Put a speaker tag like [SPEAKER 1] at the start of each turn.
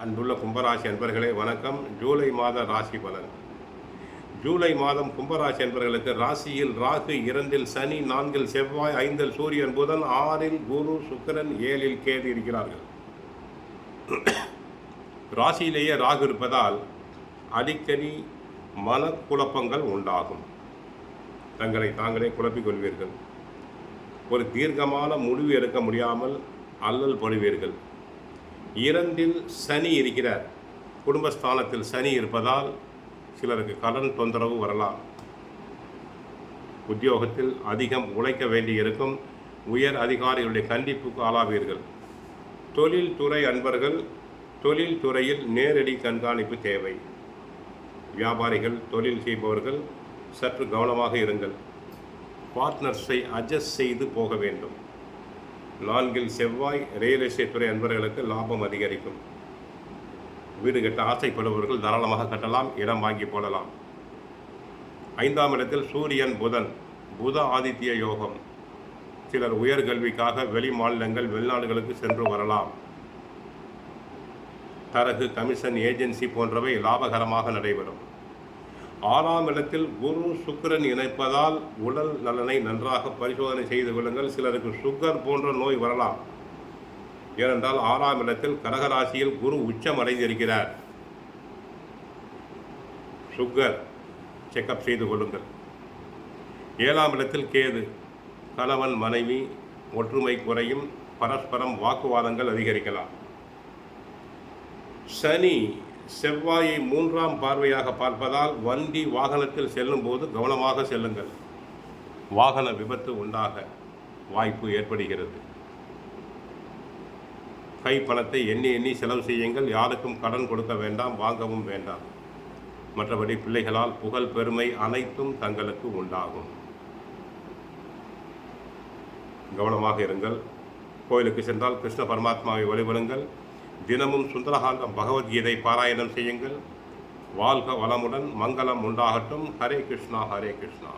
[SPEAKER 1] அன்புள்ள கும்பராசி அன்பர்களே வணக்கம். ஜூலை மாத ராசி பலன். ஜூலை மாதம் கும்பராசி அன்பர்களுக்கு ராசியில் ராகு, 2இல் சனி, 4இல் செவ்வாய், 5இல் சூரியன், புதன், 6இல் குரு, சுக்கிரன், 7இல் கேது இருக்கிறார்கள். ராசியிலேயே ராகு இருப்பதால் அடிக்கடி மனக்குழப்பங்கள் உண்டாகும். தங்களை தாங்களே குழப்பிக் கொள்வீர்கள். ஒரு தீர்க்கமான முடிவு எடுக்க முடியாமல் அல்லல் படுவீர்கள். 2இல் சனி இருக்கிறார். குடும்பஸ்தானத்தில் சனி இருப்பதால் சிலருக்கு கடன் தொந்தரவு வரலாம். உத்தியோகத்தில் அதிகம் உழைக்க வேண்டியிருக்கும். உயர் அதிகாரிகளுடைய கண்டிப்புக்கு ஆளாவீர்கள். தொழில்துறை அன்பர்கள் தொழில் துறையில் நேரடி கண்காணிப்பு தேவை. வியாபாரிகள், தொழில் செய்பவர்கள் சற்று கவனமாக இருங்கள். பார்ட்னர்ஸை அட்ஜஸ்ட் செய்து போக வேண்டும். 4இல் செவ்வாய், ரியல் எஸ்டேட் துறை அன்பர்களுக்கு லாபம் அதிகரிக்கும். வீடு கட்ட ஆசைப்படுபவர்கள் தாராளமாக கட்டலாம், இடம் வாங்கி போடலாம். 5ஆம் இடத்தில் சூரியன், புதன், புத ஆதித்ய யோகம். சிலர் உயர்கல்விக்காக வெளி மாநிலங்கள், வெளிநாடுகளுக்கு சென்று வரலாம். தரகு, கமிஷன், ஏஜென்சி போன்றவை லாபகரமாக நடைபெறும். 6ஆம் இடத்தில் குரு, சுக்கிரன் இணைப்பதால் உடல் நலனை நன்றாக பரிசோதனை செய்து கொள்ளுங்கள். சிலருக்கு சுகர் போன்ற நோய் வரலாம். ஏனென்றால் 6ஆம் இடத்தில் கடகராசியில் குரு உச்சம் அடைந்திருக்கிறார். சுகர் செக்கப் செய்து கொள்ளுங்கள். 7ஆம் இடத்தில் கேது. கணவன் மனைவி ஒற்றுமை குறையும். பரஸ்பரம் வாக்குவாதங்கள் அதிகரிக்கலாம். சனி செவ்வாயை 3ஆம் பார்வையாக பார்ப்பதால் வண்டி வாகனத்தில் செல்லும் போது கவனமாக செல்லுங்கள். வாகன விபத்து உண்டாக வாய்ப்பு ஏற்படுகிறது. கை பணத்தை எண்ணி எண்ணி செலவு செய்யுங்கள். யாருக்கும் கடன் கொடுக்க வேண்டாம், வாங்கவும் வேண்டாம். மற்றபடி பிள்ளைகளால் புகழ், பெருமை அனைத்தும் தங்களுக்கு உண்டாகும். கவனமாக இருங்கள். கோயிலுக்கு சென்றால் கிருஷ்ண பரமாத்மாவை வழிபடுங்கள். தினமும் சுந்தரகாண்டம் பகவத்கீதை பாராயணம் செய்யுங்கள். வாழ்க வளமுடன், மங்களம் உண்டாகட்டும். ஹரே கிருஷ்ணா, ஹரே கிருஷ்ணா.